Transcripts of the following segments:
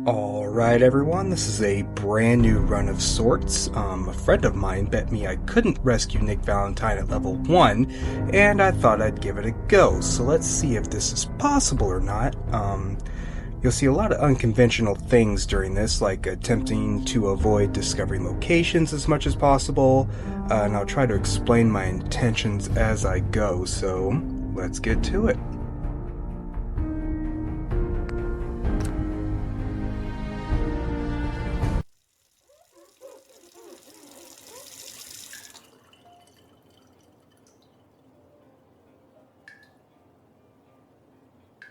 Alright everyone, this is a brand new run of sorts. A friend of mine bet me I couldn't rescue Nick Valentine at level 1, and I thought I'd give it a go, so let's see if this is possible or not. You'll see a lot of unconventional things during this, like attempting to avoid discovering locations as much as possible, and I'll try to explain my intentions as I go, so let's get to it.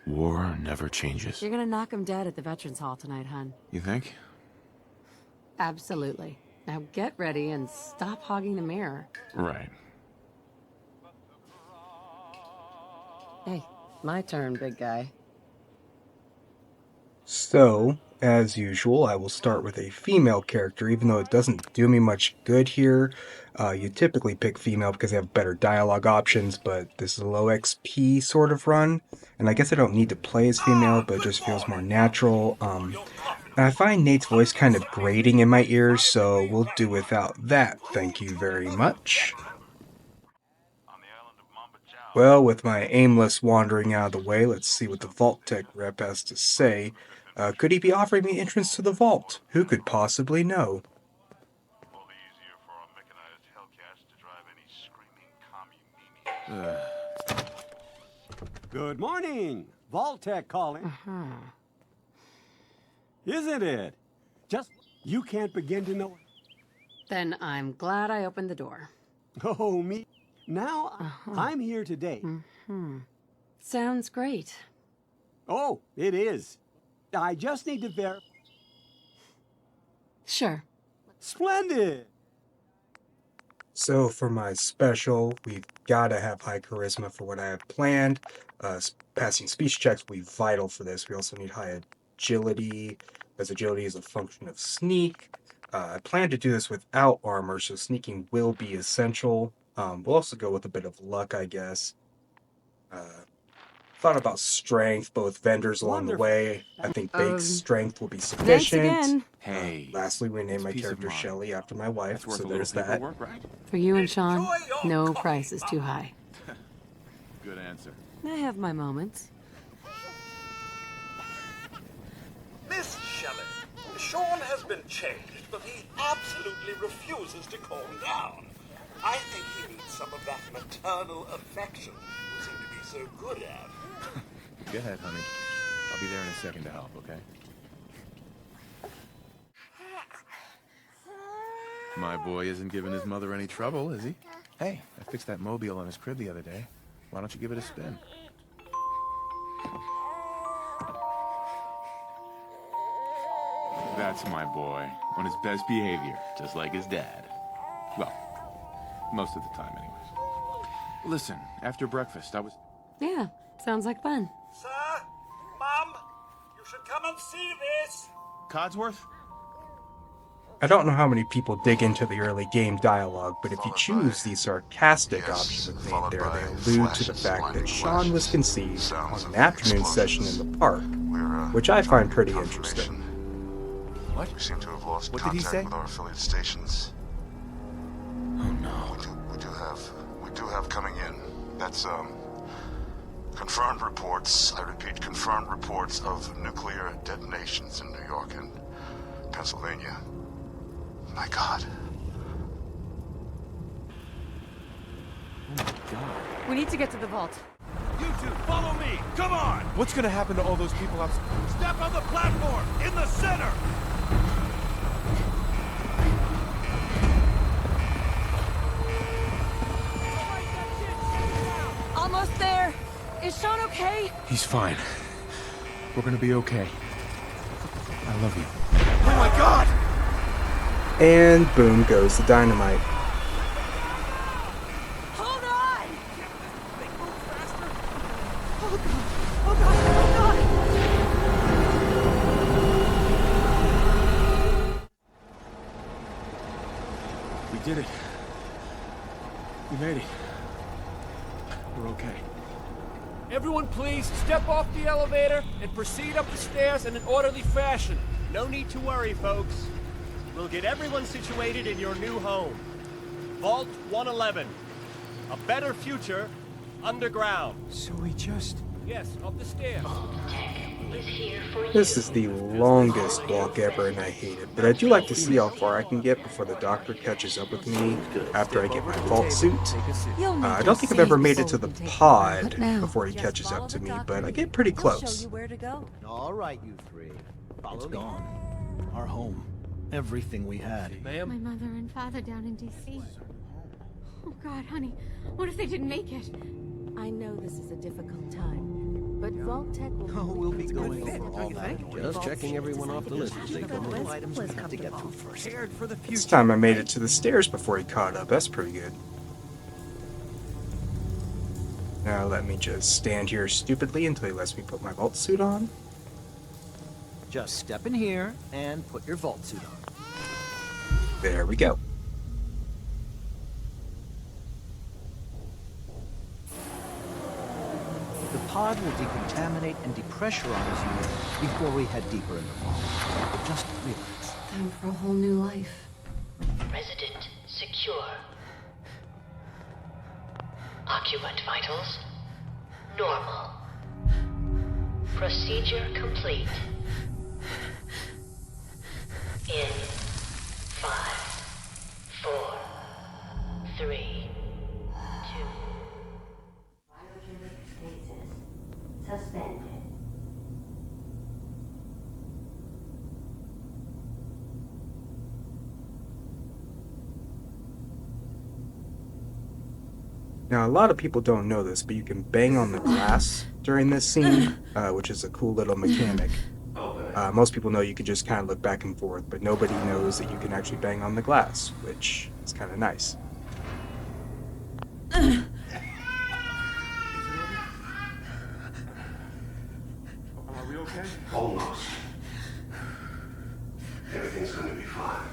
War never changes. You're gonna knock him dead at the Veterans Hall tonight, hun. You think? Absolutely. Now get ready and stop hogging the mirror. Right. Hey, my turn, big guy. So, as usual, I will start with a female character, even though it doesn't do me much good here. You typically pick female because they have better dialogue options, but this is a low XP sort of run, and I guess I don't need to play as female, but it just feels more natural. And I find Nate's voice kind of grating in my ears, so we'll do without that, thank you very much. Well, with my aimless wandering out of the way, let's see what the Vault Tech rep has to say. Could he be offering me entrance to the vault? Who could possibly know? Good morning! Vault-Tech calling. Isn't it? Just, you can't begin to know. Then I'm glad I opened the door. Oh, me. Now, I'm here today. Sounds great. Oh, it is. I just need to verify. Sure. Splendid! So for my special, we've got to have high charisma for what I have planned. Passing speech checks will be vital for this. We also need high agility, as agility is a function of sneak. I plan to do this without armor, so sneaking will be essential. We'll also go with a bit of luck, I guess. Thought about strength, both vendors along the way. I think Bake's strength will be sufficient. Thanks again. Hey. Lastly, we named my peace of character mind. Shelley after my wife, That's worth so a little there's that. paperwork, right? For you and Sean, no price is too high. Good answer. I have my moments. Miss Shelley, Sean has been changed, but he absolutely refuses to calm down. I think he needs some of that maternal affection you seem to be so good at. Go ahead, honey. I'll be there in a second to help, okay? My boy isn't giving his mother any trouble, is he? Hey, I fixed that mobile on his crib the other day. Why don't you give it a spin? That's my boy, on his best behavior, just like his dad. Well, most of the time, anyways. Listen, after breakfast, I was... Yeah, sounds like fun. Sir, Mum, you should come and see this. Codsworth? I don't know how many people dig into the early game dialogue, but if you choose the sarcastic option with Nate there, they allude to the fact that Sean was conceived on an afternoon session in the park, which I find pretty interesting. What? We seem to have lost What did he contact say? with our affiliate stations. Oh, no. We do have coming in. That's, confirmed reports, I repeat, confirmed reports of nuclear detonations in New York and Pennsylvania. My God. Oh, my God. We need to get to the vault. You two, follow me. Come on. What's gonna happen to all those people outside? Step on the platform in the center. Almost there. Is Sean okay? He's fine. We're gonna be okay. I love you. Oh my God. And boom goes the dynamite. Hold on! They move faster. Oh God! Oh God! Oh God! We did it. We made it. We're okay. Everyone please step off the elevator and proceed up the stairs in an orderly fashion. No need to worry, folks. We'll get everyone situated in your new home. Vault 111. A better future underground. So we just... Yes, up the stairs. This is the longest walk ever and I hate it, but I do like to see how far I can get before the doctor catches up with me after I get my vault suit. I don't think I've ever made it to the pod before he catches up to me, but I get pretty close. All right, you three. It's gone. Our home. Everything we had. Ma'am? My mother and father down in D.C. Oh, God, honey. What if they didn't make it? I know this is a difficult time, but Vault-Tech will... Oh, we'll be going over all that. Just checking everyone off the list as they come in. Items we have to get through first. Prepared for the future. This time I made it to the stairs before he caught up. That's pretty good. Now let me just stand here stupidly until he lets me put my vault suit on. Just step in here and put your vault suit on. There we go. The pod will decontaminate and depressurize you before we head deeper in the vault. Just relax. Time for a whole new life. Resident secure. Occupant vitals normal. Procedure complete. In 5, 4, 3, 2. Biogenic stasis suspended. Now, a lot of people don't know this, but you can bang on the glass during this scene, which is a cool little mechanic. Most people know you can just kind of look back and forth, but nobody knows that you can actually bang on the glass, which is kind of nice. Are we okay? Almost. Everything's going to be fine.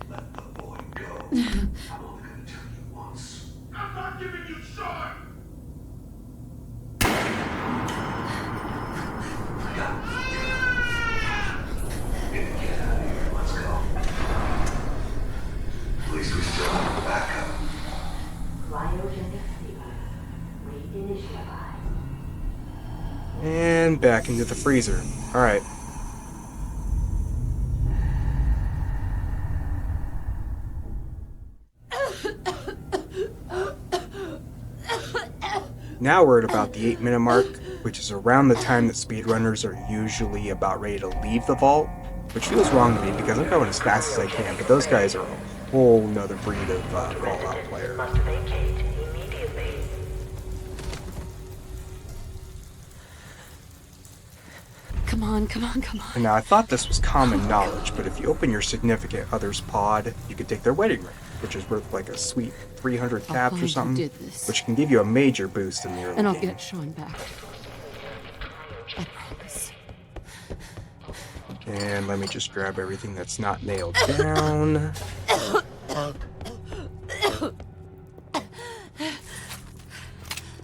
Let the boy go. I'm only going to tell you once. I'm not giving you short! I got it. Get out of here. Let's go. At least we still have a backup. Cryogenic sleeper. Reinitialize. And back into the freezer. Alright. Now we're at about the 8-minute mark, which is around the time that speedrunners are usually about ready to leave the vault, which feels wrong to me because I'm going as fast as I can, but those guys are a whole nother breed of Fallout player. Must vacate immediately. Come on, come on, come on. And now I thought this was common knowledge, but if you open your significant other's pod, you can take their wedding ring, which is worth like a sweet 300 caps or something, which can give you a major boost in the early And I'll game. get Sean back. I promise. And let me just grab everything that's not nailed down.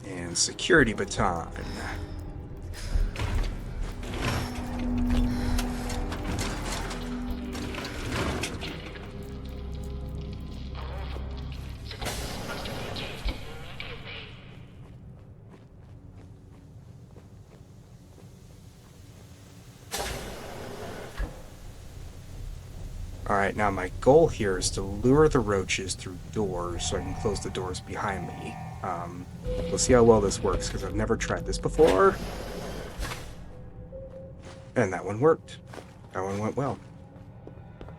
And security baton. Alright, now my goal here is to lure the roaches through doors so I can close the doors behind me. We'll see how well this works because I've never tried this before. And that one worked. That one went well.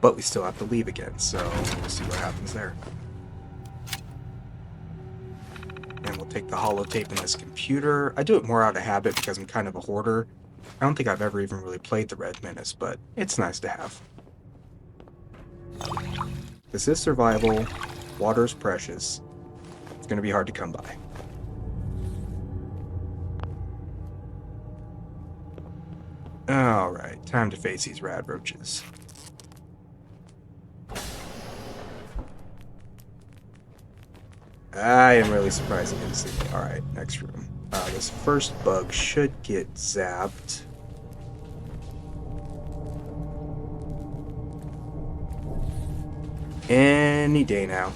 But we still have to leave again, so we'll see what happens there. And we'll take the holotape in this computer. I do it more out of habit because I'm kind of a hoarder. I don't think I've ever even really played the Red Menace, but it's nice to have. This is survival. Water's precious. It's going to be hard to come by. Alright, time to face these rad roaches. I am really surprised he didn't see me. Alright, next room. This first bug should get zapped. Any day now.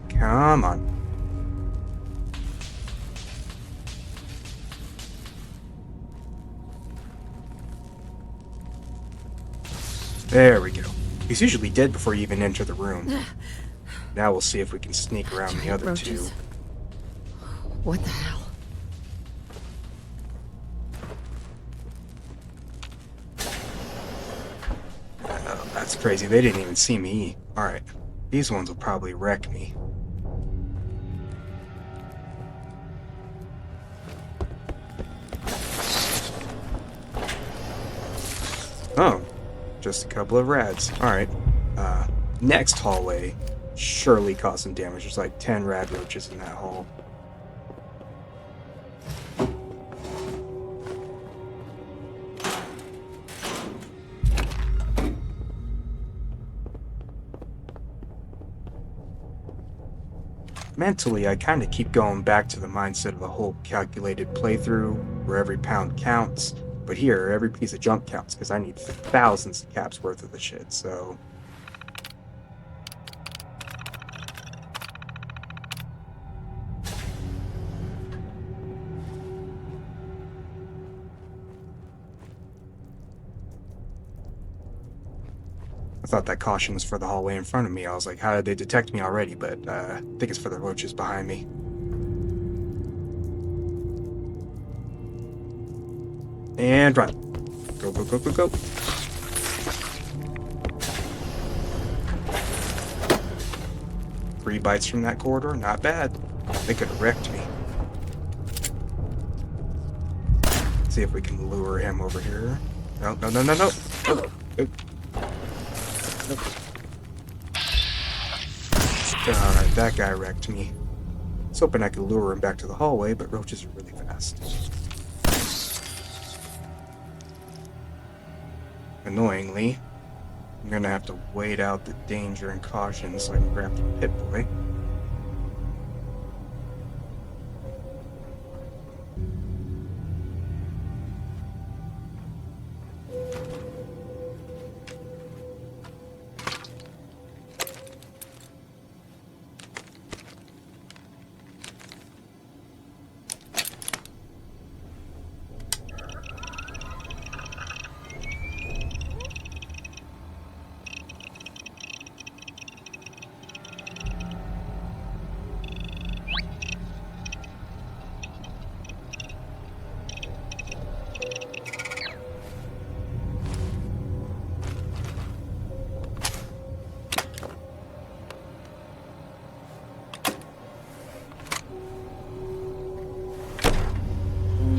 Come on. There we go. He's usually dead before you even enter the room. Now we'll see if we can sneak around the other two. What the hell? Oh, that's crazy. They didn't even see me. Alright. These ones will probably wreck me. Oh. Just a couple of rads. Alright. Next hallway surely caused some damage. There's like 10 rad roaches in that hall. Mentally, I kind of keep going back to the mindset of the whole calculated playthrough, where every pound counts. But here, every piece of junk counts, because I need thousands of caps worth of the shit, so... I thought that caution was for the hallway in front of me. I was like, how did they detect me already? But I think it's for the roaches behind me. And run. Go, go, go, go, go. 3 bites from that corridor, not bad. They could have wrecked me. See if we can lure him over here. No, no, no, no, no. Oh, oh. Alright, that guy wrecked me. I was hoping I could lure him back to the hallway, but roaches are really fast. Annoyingly, I'm gonna have to wait out the danger and caution so I can grab the pit boy.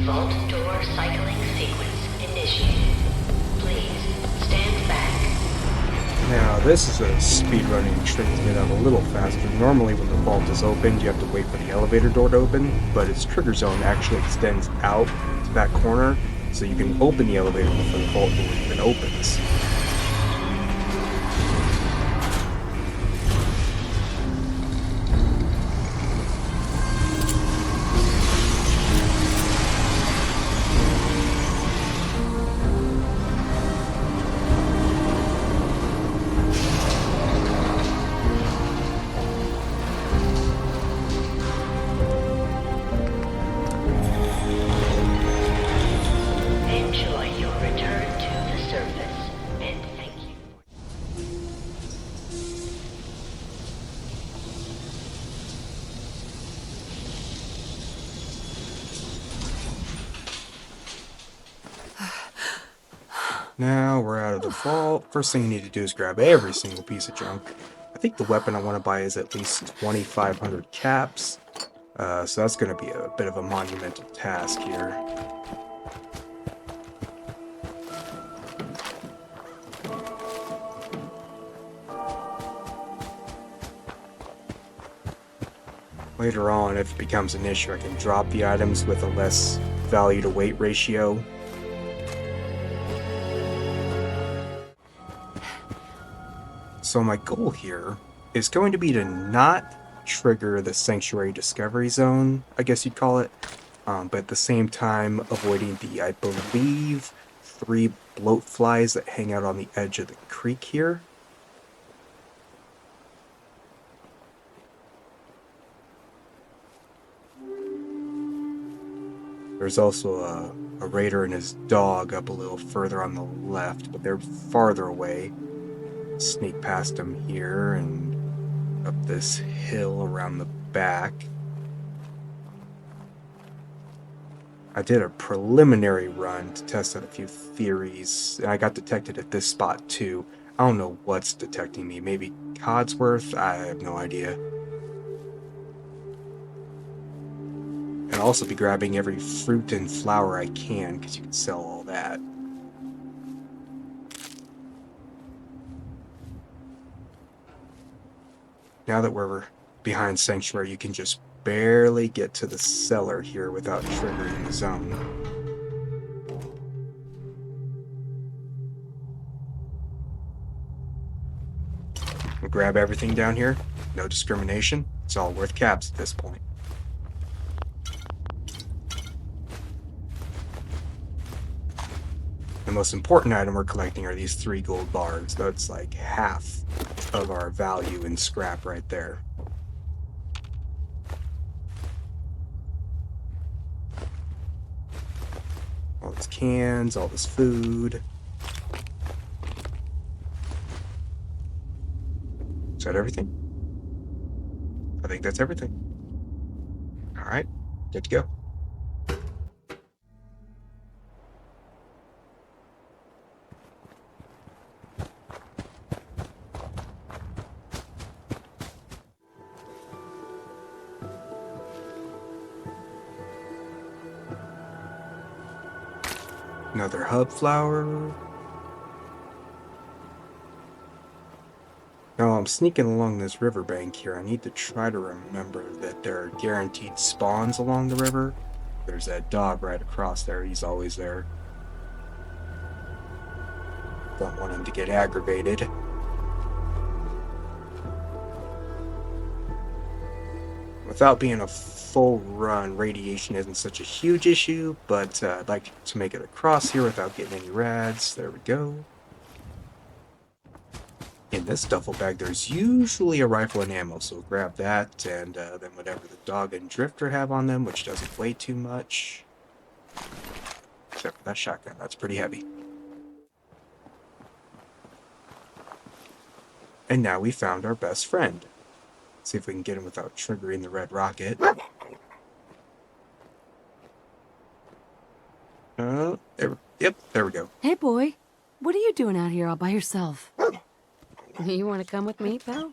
Vault door cycling sequence initiated. Please stand back. Now, this is a speedrunning trick to get out a little faster. Normally, when the vault is opened, you have to wait for the elevator door to open, but its trigger zone actually extends out to that corner, so you can open the elevator before the vault door even opens. Enjoy your return to the surface, and thank you. Now we're out of the vault. First thing you need to do is grab every single piece of junk. I think the weapon I want to buy is at least 2,500 caps. So that's going to be a bit of a monumental task here. Later on, if it becomes an issue, I can drop the items with a less value to weight ratio. So my goal here is going to be to not trigger the Sanctuary Discovery Zone, I guess you'd call it. But at the same time, avoiding the, I believe, 3 bloat flies that hang out on the edge of the creek here. There's also a raider and his dog up a little further on the left, but they're farther away. Sneak past them here and up this hill around the back. I did a preliminary run to test out a few theories, and I got detected at this spot too. I don't know what's detecting me. Maybe Codsworth? I have no idea. And I'll also be grabbing every fruit and flower I can, because you can sell all that. Now that we're behind Sanctuary, you can just barely get to the cellar here without triggering the zone. We'll grab everything down here. No discrimination. It's all worth caps at this point. The most important item we're collecting are these 3 gold bars. That's like half of our value in scrap right there. All these cans, all this food. Is that everything? I think that's everything. Alright, good to go. Another hub flower. Now I'm sneaking along this riverbank here. I need to try to remember that there are guaranteed spawns along the river. There's that dog right across there. He's always there. Don't want him to get aggravated. Without being a full run, radiation isn't such a huge issue, but I'd like to make it across here without getting any rads. There we go. In this duffel bag, there's usually a rifle and ammo, so grab that, and then whatever the dog and drifter have on them, which doesn't weigh too much. Except for that shotgun, that's pretty heavy. And now we found our best friend. See if we can get him without triggering the red rocket. Yep, there we go. Hey, boy. What are you doing out here all by yourself? You want to come with me, pal?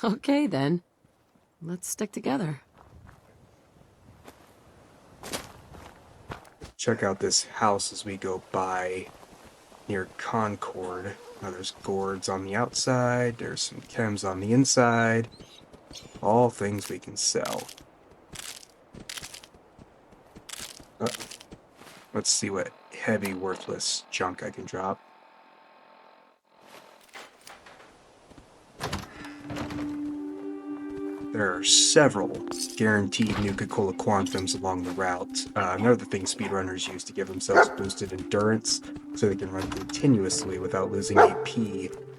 Okay, then. Let's stick together. Check out this house as we go by near Concord. Now there's gourds on the outside, there's some chems on the inside. All things we can sell. Let's see what heavy, worthless junk I can drop. There are several guaranteed Nuka-Cola Quantums along the route. Another thing speedrunners use to give themselves boosted endurance, so they can run continuously without losing AP.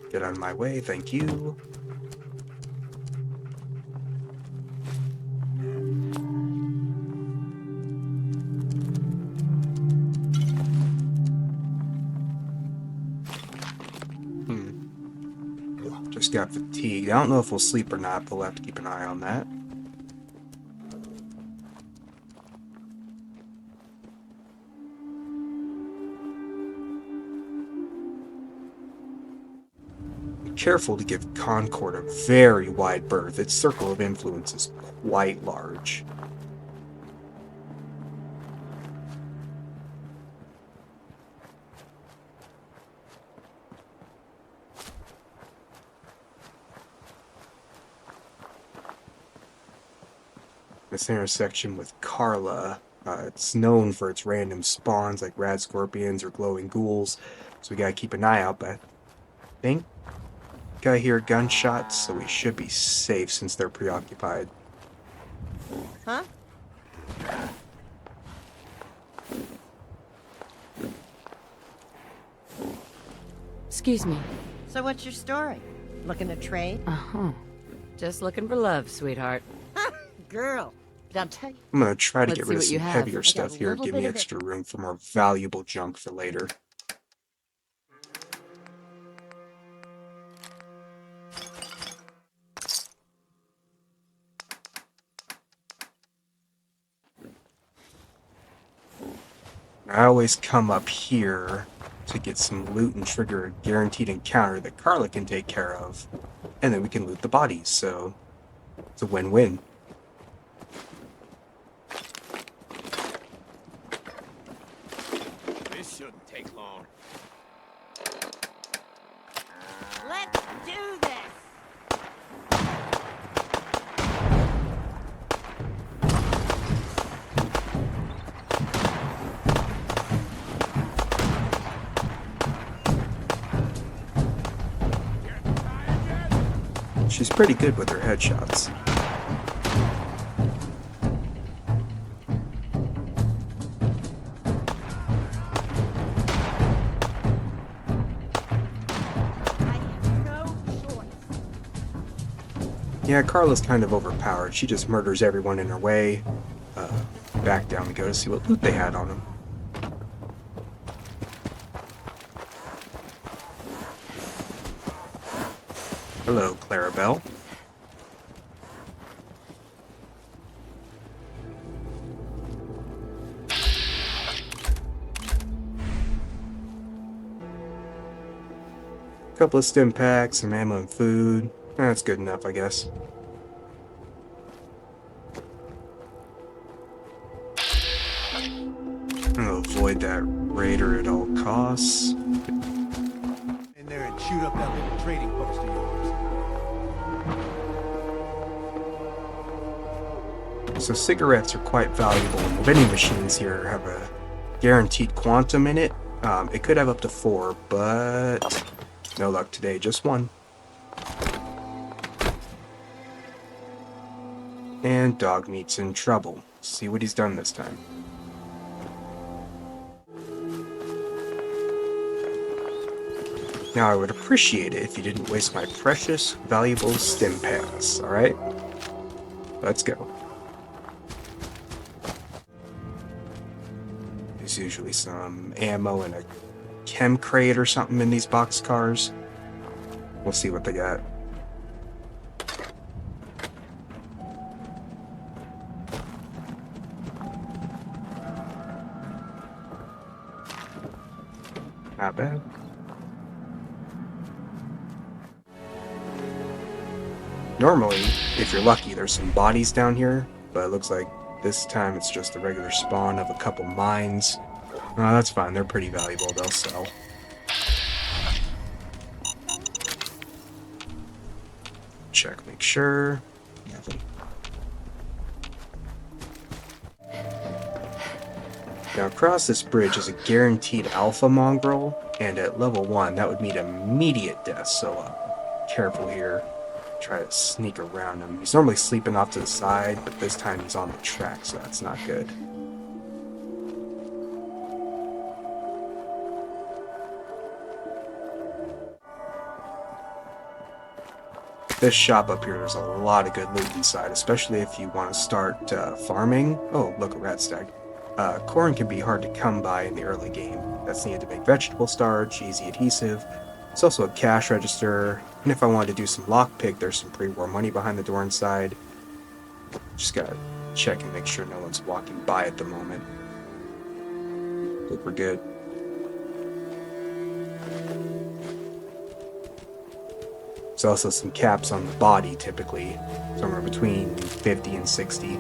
Get out of my way, thank you. Just got fatigued. I don't know if we'll sleep or not, but we'll have to keep an eye on that. Be careful to give Concord a very wide berth. Its circle of influence is quite large. This intersection with Carla, it's known for its random spawns like rad scorpions or glowing ghouls. So we gotta keep an eye out, but I think I hear gunshots, so we should be safe since they're preoccupied. Huh? Excuse me. So what's your story? Looking to trade? Uh-huh. Just looking for love, sweetheart. Girl, I'll tell you. I'm gonna try to Let's get see rid of what you some have. heavier I got stuff a here. little Give bit me of extra room for more valuable junk for later. I always come up here to get some loot and trigger a guaranteed encounter that Carla can take care of. And then we can loot the bodies, so it's a win-win. This shouldn't take long. Let's do this! She's pretty good with her headshots. Yeah, Carla's kind of overpowered. She just murders everyone in her way. Back down we go to see what loot they had on them. Hello, Clarabelle. Couple of stim packs, some ammo and food. That's good enough, I guess. I'll avoid that raider at all costs. In there and shoot up that little trading post of yours. So cigarettes are quite valuable. The vending machines here have a guaranteed quantum in it. It could have up to 4, but no luck today, just 1. And dog meat's in trouble. See what he's done this time. Now I would appreciate it if you didn't waste my precious, valuable stim packs, alright? Let's go. There's usually some ammo and a chem crate or something in these boxcars. We'll see what they got. Not bad. Normally, if you're lucky, there's some bodies down here, but it looks like this time it's just a regular spawn of a couple mines. That's fine, they're pretty valuable, they'll sell. Check, make sure. Nothing. Now across this bridge is a guaranteed alpha mongrel, and at level 1 that would mean immediate death, so careful here. Try to sneak around him. He's normally sleeping off to the side, but this time he's on the track, so that's not good. This shop up here, there's a lot of good loot inside, especially if you want to start farming. Oh, look, a rat stag. Corn can be hard to come by in the early game. That's needed to make vegetable starch, easy adhesive. It's also a cash register, and if I wanted to do some lockpick, there's some pre-war money behind the door inside. Just gotta check and make sure no one's walking by at the moment. Look, we're good. There's also some caps on the body, typically, somewhere between 50 and 60.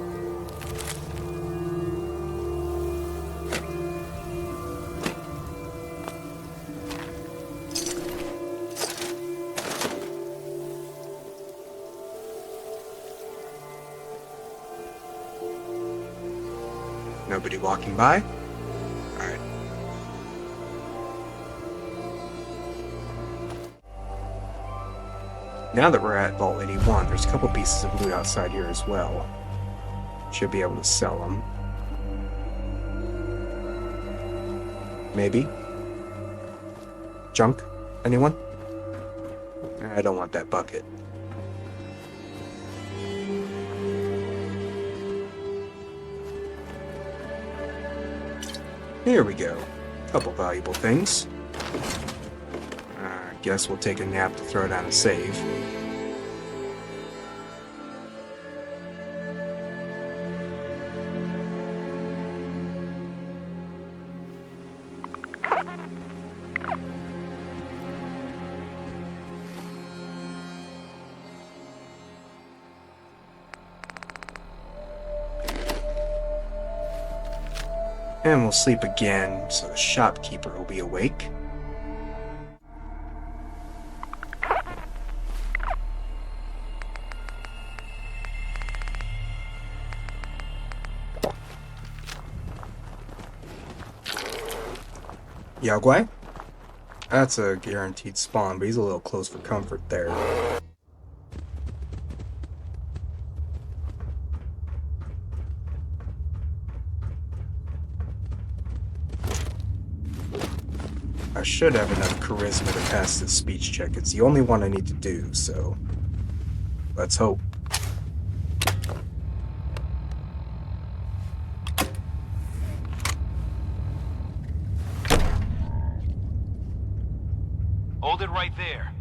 Nobody walking by? Alright. Now that we're at Vault 81, there's a couple pieces of loot outside here as well. Should be able to sell them. Maybe. Junk? Anyone? I don't want that bucket. Here we go. Couple valuable things. Guess we'll take a nap to throw down a save. And we'll sleep again, so the shopkeeper will be awake. Yaogwai? That's a guaranteed spawn, but he's a little close for comfort there. I should have enough charisma to pass this speech check. It's the only one I need to do, so let's hope. Hold it right there.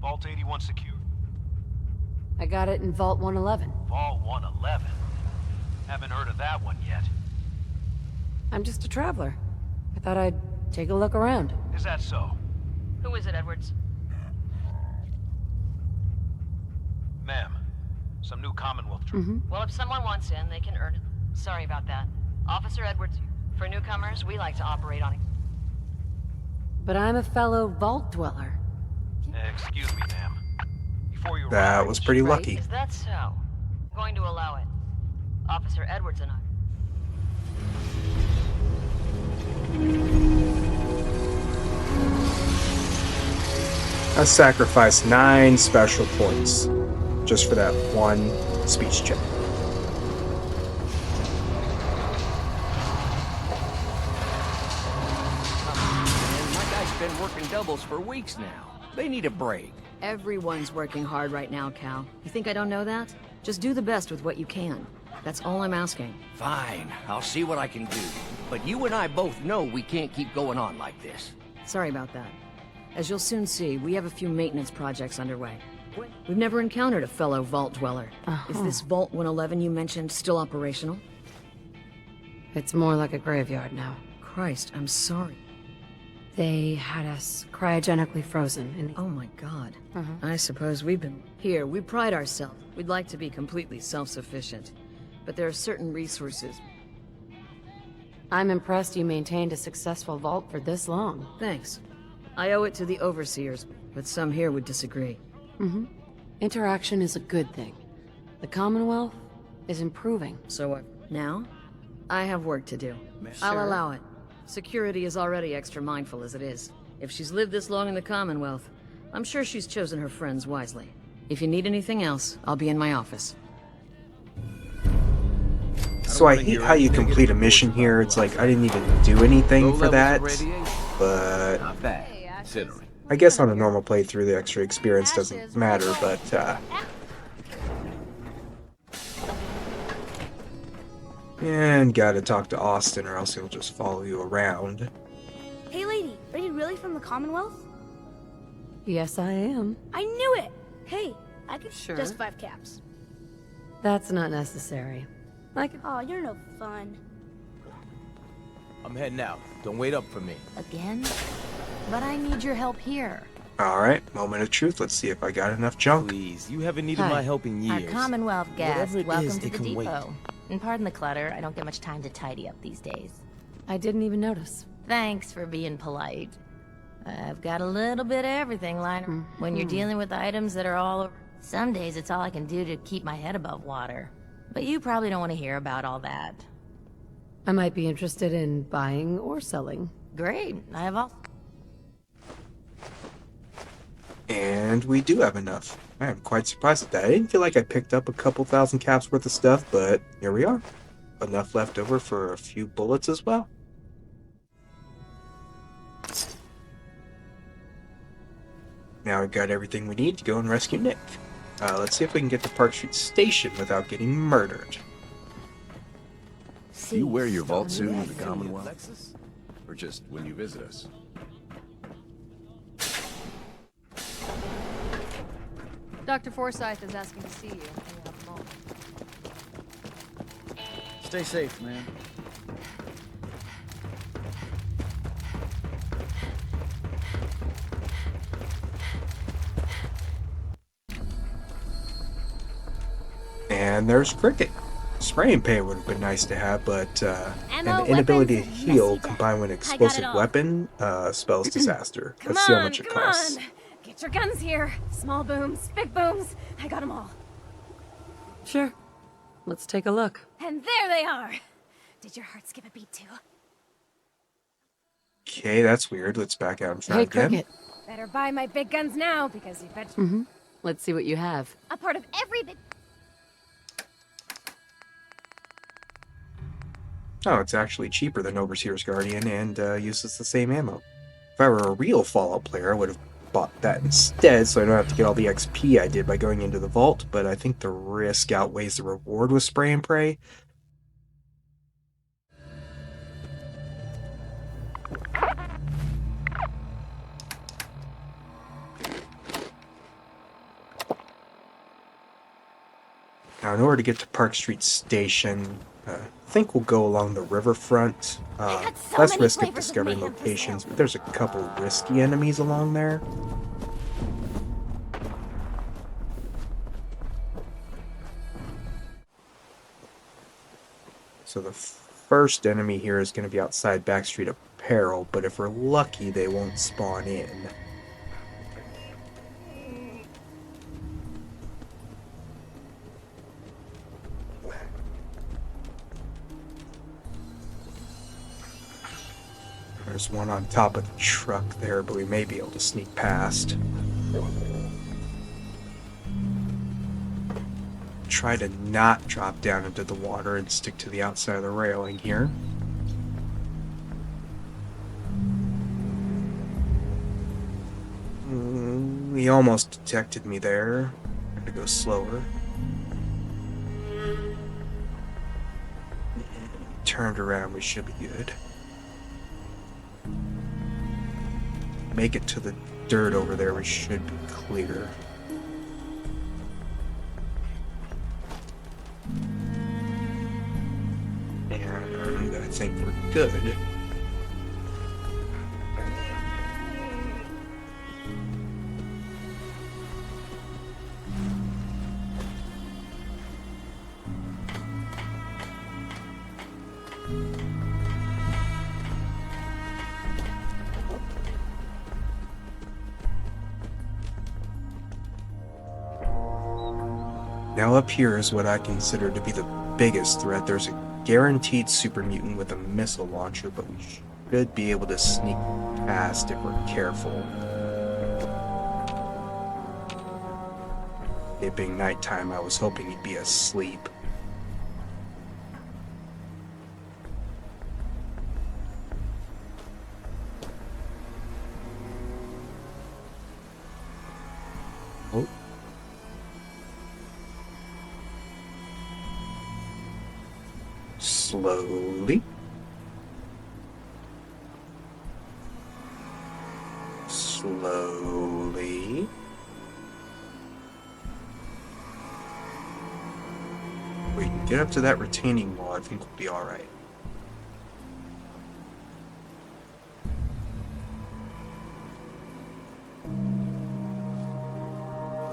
Vault 81 secure. I got it in Vault 111. Vault 111? Haven't heard of that one yet. I'm just a traveler. I thought I'd take a look around. Is that so? Who is it, Edwards? Ma'am, some new Commonwealth troops. Well, if someone wants in, they can earn it. Sorry about that. Officer Edwards, for newcomers, we like to operate on it. But I'm a fellow Vault Dweller. Excuse me, ma'am. Before you That was pretty lucky. Is that so? I'm going to allow it. Officer Edwards and I. I sacrificed 9 special points just for that one speech check. My guy's been working doubles for weeks now. They need a break. Everyone's working hard right now, Cal. You think I don't know that? Just do the best with what you can. That's all I'm asking. Fine, I'll see what I can do. But you and I both know we can't keep going on like this. Sorry about that. As you'll soon see, we have a few maintenance projects underway. We've never encountered a fellow Vault Dweller. Is this Vault 111 you mentioned still operational? It's more like a graveyard now. Christ, I'm sorry. They had us cryogenically frozen in the... Oh my god. I suppose we've been... Here, we pride ourselves. We'd like to be completely self-sufficient. But there are certain resources. I'm impressed you maintained a successful vault for this long. Thanks. I owe it to the overseers, but some here would disagree. Interaction is a good thing. The Commonwealth is improving. So what? Now? I have work to do. I'll Sure. allow it. Security is already extra mindful as it is. If she's lived this long in the Commonwealth, I'm sure she's chosen her friends wisely. If you need anything else, I'll be in my office. So I hate how you complete a mission here. It's like I didn't even do anything for that, but I guess on a normal playthrough the extra experience doesn't matter, but and gotta talk to Austin or else he'll just follow you around. Hey lady, are you really from the Commonwealth? Yes, I am. I knew it! Hey, I could Sure. just 5 caps. That's not necessary. I could... Aw, you're no fun. I'm heading out. Don't wait up for me. Again? But I need your help here. Alright, moment of truth. Let's see if I got enough junk. Please, you haven't needed Hi. my help in Our years. Commonwealth guest, Whatever it welcome is, to it the can wait. depot. And pardon the clutter, I don't get much time to tidy up these days. I didn't even notice. Thanks for being polite. I've got a little bit of everything lying around. When you're dealing with items that are all over. Some days it's all I can do to keep my head above water. But you probably don't want to hear about all that. I might be interested in buying or selling. Great, I have all... And we do have enough. I am quite surprised at that. I didn't feel like I picked up a couple thousand caps worth of stuff, but here we are. Enough left over for a few bullets as well. Now we've got everything we need to go and rescue Nick. Let's see if we can get to Park Street Station without getting murdered. Do you wear your vault suit in the Commonwealth? Or just when you visit us? Dr. Forsyth is asking to see you. Can you have a moment? Stay safe, man. And there's Cricket. Spray and pay would have been nice to have, but an Ammo, inability to weapons, heal messy combined with an I got it explosive all. weapon spells disaster. Come Let's see how on, much it come costs. on. Get your guns here. Small booms, big booms. I got them all. Sure. Let's take a look. And there they are. Did your heart skip a beat too? Okay, that's weird. Let's back out and try Hey, again. Cricket. Better buy my big guns now because you bet Mm-hmm. Let's see what you have. a part of every big. Oh, it's actually cheaper than Overseer's Guardian and uses the same ammo. If I were a real Fallout player, I would have bought that instead, so I don't have to get all the XP I did by going into the vault, but I think the risk outweighs the reward with Spray and Pray. Now, in order to get to Park Street Station, I think we'll go along the riverfront. so Less many risk of flavors of discovering mayhem for locations, but there's a couple risky enemies along there. So the first enemy here is going to be outside Backstreet Apparel, but if we're lucky, they won't spawn in. There's one on top of the truck there, but we may be able to sneak past. Try to not drop down into the water and stick to the outside of the railing here. He almost detected me there. Had to go slower. Turned around, we should be good. Make it to the dirt over there, we should be clear. And I think we're good. Now up here is what I consider to be the biggest threat. There's a guaranteed super mutant with a missile launcher, but we should be able to sneak past if we're careful. It being nighttime, I was hoping he'd be asleep. Oh. Slowly. Slowly. We can get up to that retaining wall. I think we'll be alright.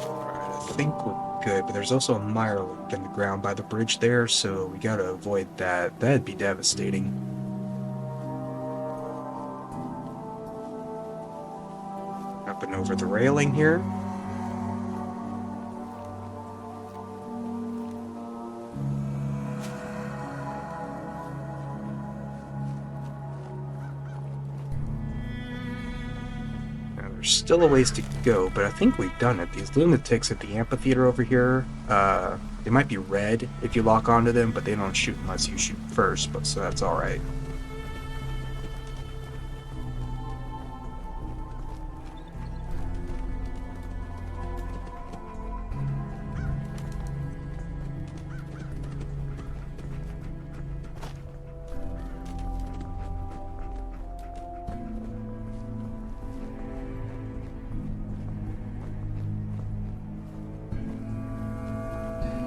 Alright, I think we're good, but there's also a mire in the ground by the bridge there, so we gotta avoid that. That'd be devastating. Up and over the railing here. still a ways to go, but I think we've done it. These lunatics at the amphitheater over here, they might be red if you lock onto them, but they don't shoot unless you shoot first, but so that's alright.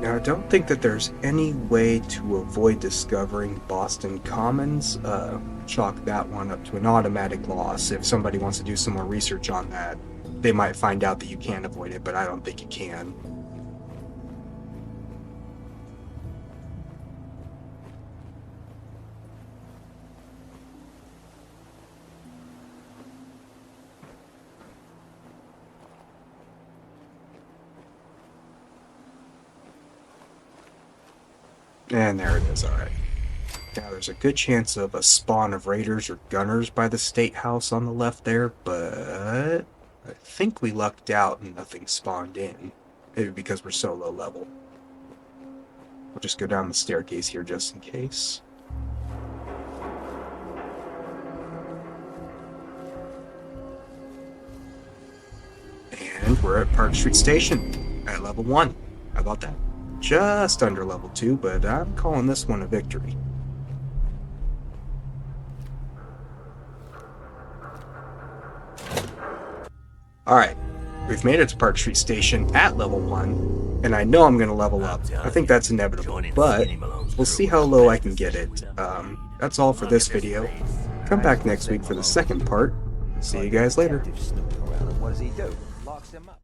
Now, I don't think that there's any way to avoid discovering Boston Commons. Chalk that one up to an automatic loss. If somebody wants to do some more research on that, they might find out that you can avoid it, but I don't think you can. And there it is, alright. Now there's a good chance of a spawn of raiders or gunners by the State House on the left there, but I think we lucked out and nothing spawned in. Maybe because we're so low level. We'll just go down the staircase here just in case. And we're at Park Street Station at level 1. How about that? Just under level 2, but I'm calling this one a victory. Alright, we've made it to Park Street Station at level 1, and I know I'm going to level up. I think that's inevitable, but we'll see how low I can get it. That's all for this video. Come back next week for the second part. See you guys later. What does he do? Locks him up.